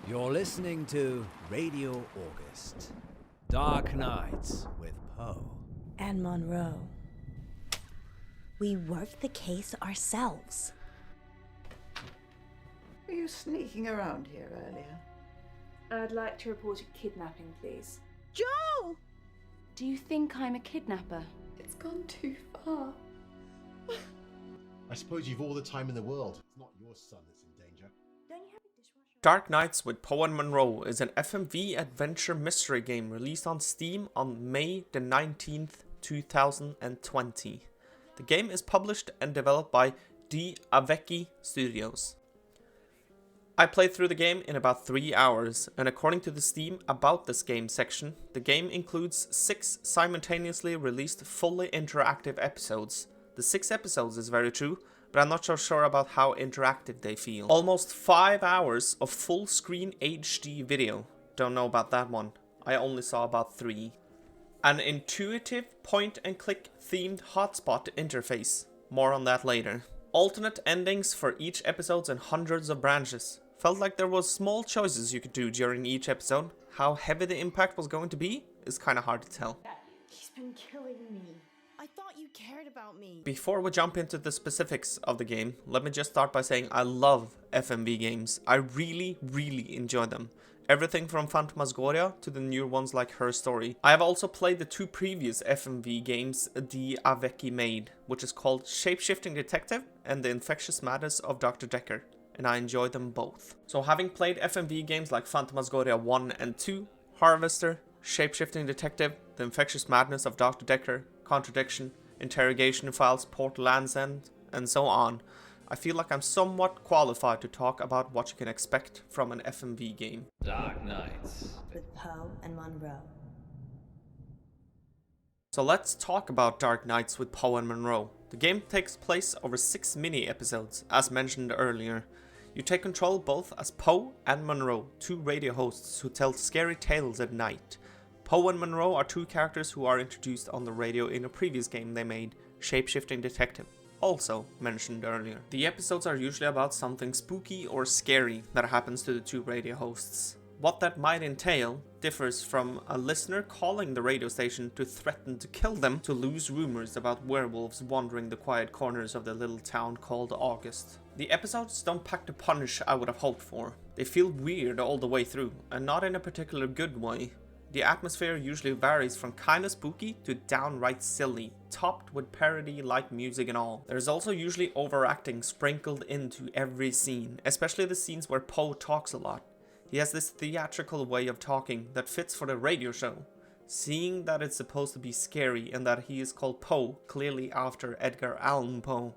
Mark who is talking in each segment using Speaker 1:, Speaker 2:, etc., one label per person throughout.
Speaker 1: You're listening to Radio August. Dark Nights with Poe
Speaker 2: and Munro. We worked the case ourselves.
Speaker 3: Were you sneaking around here earlier?
Speaker 4: I'd like to report a kidnapping, please.
Speaker 2: Joe!
Speaker 4: Do you think I'm a kidnapper?
Speaker 5: It's gone too far.
Speaker 6: I suppose you've all the time in the world. It's not your son that's in danger.
Speaker 4: Don't you have a dishwasher?
Speaker 7: Dark Nights with Poe and Munro is an FMV adventure mystery game released on Steam on May the 19th, 2020. The game is published and developed by the Aveki Studios. I played through the game in about 3 hours, and according to the Steam About This Game section, the game includes 6 simultaneously released fully interactive episodes. The 6 episodes is very true, but I'm not so sure about how interactive they feel. Almost 5 hours of full screen HD video. Don't know about that one. I only saw about 3. An intuitive point and click themed hotspot interface. More on that later. Alternate endings for each episode and hundreds of branches. Felt like there was small choices you could do during each episode. How heavy the impact was going to be is kinda hard to tell.
Speaker 2: He's been killing me. I thought you cared about me.
Speaker 7: Before we jump into the specifics of the game, let me just start by saying I love FMV games. I really enjoy them. Everything from Phantasmagoria to the newer ones like Her Story. I have also played the 2 previous FMV games the Aveki made, which is called Shapeshifting Detective and The Infectious Madness of Dr. Decker, and I enjoy them both. So having played FMV games like Phantasmagoria 1 and 2, Harvester, Shapeshifting Detective, The Infectious Madness of Dr. Decker, Contradiction, Interrogation Files, Portal Land's End, and so on, I feel like I'm somewhat qualified to talk about what you can expect from an FMV game.
Speaker 1: Dark Nights
Speaker 2: With Poe and Munro.
Speaker 7: So let's talk about Dark Nights with Poe and Munro. The game takes place over 6 mini episodes, as mentioned earlier. You take control both as Poe and Munro, 2 radio hosts who tell scary tales at night. Poe and Munro are 2 characters who are introduced on the radio in a previous game they made, Shapeshifting Detective, also mentioned earlier. The episodes are usually about something spooky or scary that happens to the 2 radio hosts. What that might entail differs from a listener calling the radio station to threaten to kill them to loose rumors about werewolves wandering the quiet corners of the little town called August. The episodes don't pack the punch I would have hoped for. They feel weird all the way through, and not in a particular good way. The atmosphere usually varies from kinda spooky to downright silly, topped with parody-like music and all. There's also usually overacting sprinkled into every scene, especially the scenes where Poe talks a lot. He has this theatrical way of talking that fits for the radio show. Seeing that it's supposed to be scary and that he is called Poe, clearly after Edgar Allan Poe.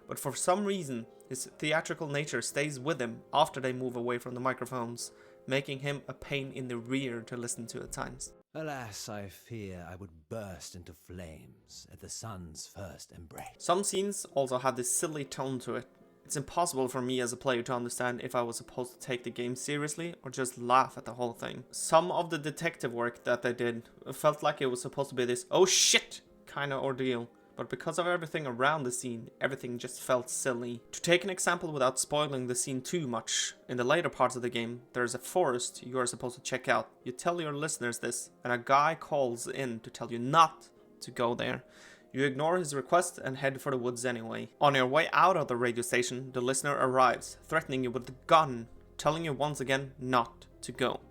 Speaker 7: But for some reason, his theatrical nature stays with him after they move away from the microphones, making him a pain in the rear to listen to at times.
Speaker 1: Alas, I fear I would burst into flames at the sun's first embrace.
Speaker 7: Some scenes also have this silly tone to it. It's impossible for me as a player to understand if I was supposed to take the game seriously or just laugh at the whole thing. Some of the detective work that they did felt like it was supposed to be this oh shit kind of ordeal. But because of everything around the scene, everything just felt silly. To take an example without spoiling the scene too much, in the later parts of the game, there's a forest you are supposed to check out. You tell your listeners this, and a guy calls in to tell you not to go there. You ignore his request and head for the woods anyway. On your way out of the radio station, the listener arrives, threatening you with a gun, telling you once again not to go.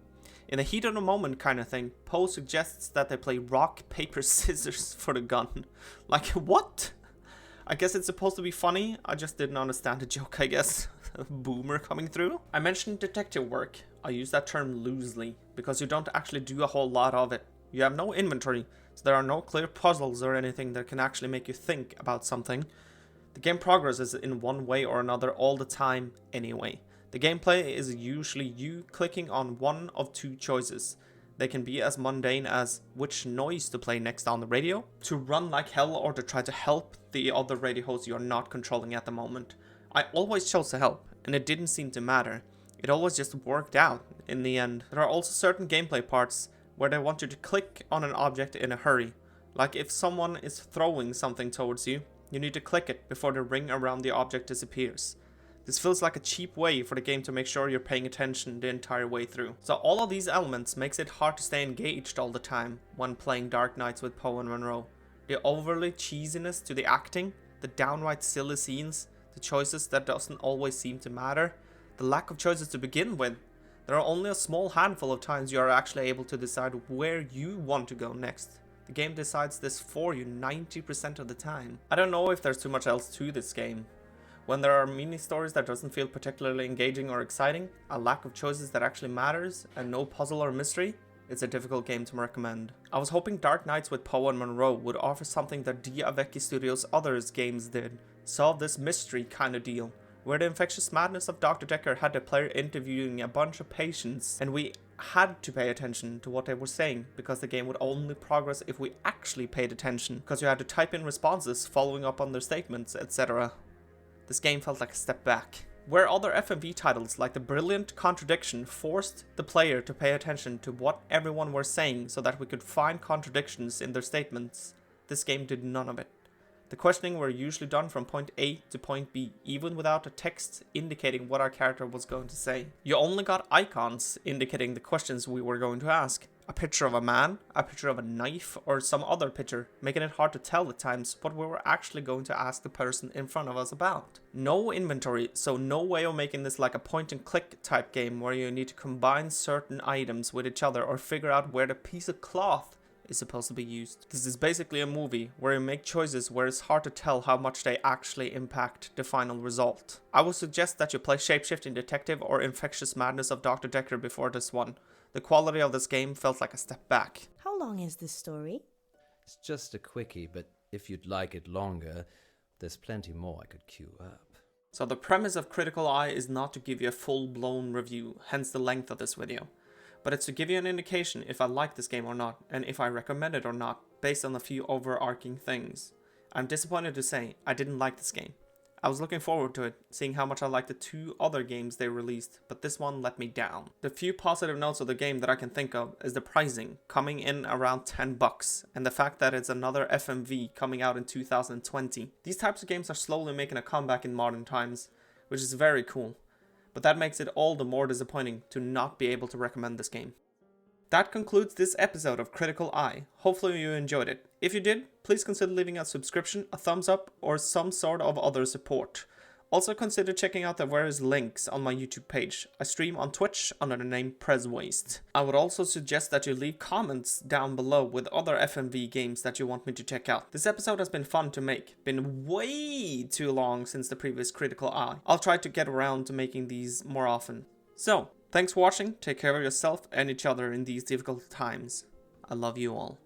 Speaker 7: In the heat of the moment kind of thing, Poe suggests that they play rock, paper, scissors for the gun. Like, what? I guess it's supposed to be funny, I just didn't understand the joke, I guess. Boomer coming through. I mentioned detective work. I use that term loosely, because you don't actually do a whole lot of it. You have no inventory, so there are no clear puzzles or anything that can actually make you think about something. The game progresses in one way or another all the time anyway. The gameplay is usually you clicking on one of 2 choices. They can be as mundane as which noise to play next on the radio, to run like hell, or to try to help the other radio hosts you are not controlling at the moment. I always chose to help, and it didn't seem to matter. It always just worked out in the end. There are also certain gameplay parts where they want you to click on an object in a hurry. Like if someone is throwing something towards you, you need to click it before the ring around the object disappears. This feels like a cheap way for the game to make sure you're paying attention the entire way through. So all of these elements makes it hard to stay engaged all the time when playing Dark Knights with Poe and Munro. The overly cheesiness to the acting, the downright silly scenes, the choices that doesn't always seem to matter, the lack of choices to begin with. There are only a small handful of times you are actually able to decide where you want to go next. The game decides this for you 90% of the time. I don't know if there's too much else to this game. When there are mini stories that doesn't feel particularly engaging or exciting, a lack of choices that actually matters, and no puzzle or mystery, it's a difficult game to recommend. I was hoping Dark Knights with Poe and Munro would offer something that Dia Vecchi Studios' other games did, solve this mystery kind of deal, where the infectious madness of Dr. Decker had the player interviewing a bunch of patients, and we had to pay attention to what they were saying, because the game would only progress if we actually paid attention, because you had to type in responses following up on their statements, etc. This game felt like a step back. Where other FMV titles like The Brilliant Contradiction forced the player to pay attention to what everyone were saying so that we could find contradictions in their statements, this game did none of it. The questioning were usually done from point A to point B, even without a text indicating what our character was going to say. You only got icons indicating the questions we were going to ask. A picture of a man, a picture of a knife, or some other picture, making it hard to tell at times what we were actually going to ask the person in front of us about. No inventory, so no way of making this like a point and click type game where you need to combine certain items with each other or figure out where the piece of cloth is supposed to be used. This is basically a movie where you make choices where it's hard to tell how much they actually impact the final result. I would suggest that you play Shapeshifting Detective or Infectious Madness of Dr. Decker before this one. The quality of this game felt like a step back.
Speaker 2: How long is this story?
Speaker 1: It's just a quickie, but if you'd like it longer, there's plenty more I could queue up.
Speaker 7: So the premise of Critical Eye is not to give you a full-blown review, hence the length of this video. But it's to give you an indication if I like this game or not, and if I recommend it or not, based on a few overarching things. I'm disappointed to say I didn't like this game. I was looking forward to it, seeing how much I liked the 2 other games they released, but this one let me down. The few positive notes of the game that I can think of is the pricing, coming in around $10, and the fact that it's another FMV coming out in 2020. These types of games are slowly making a comeback in modern times, which is very cool. But that makes it all the more disappointing to not be able to recommend this game. That concludes this episode of Critical Eye. Hopefully you enjoyed it. If you did, please consider leaving a subscription, a thumbs up, or some sort of other support. Also consider checking out the various links on my YouTube page. I stream on Twitch under the name PrezWaste. I would also suggest that you leave comments down below with other FMV games that you want me to check out. This episode has been fun to make. Been way too long since the previous Critical Eye. I'll try to get around to making these more often. So, thanks for watching, take care of yourself and each other in these difficult times. I love you all.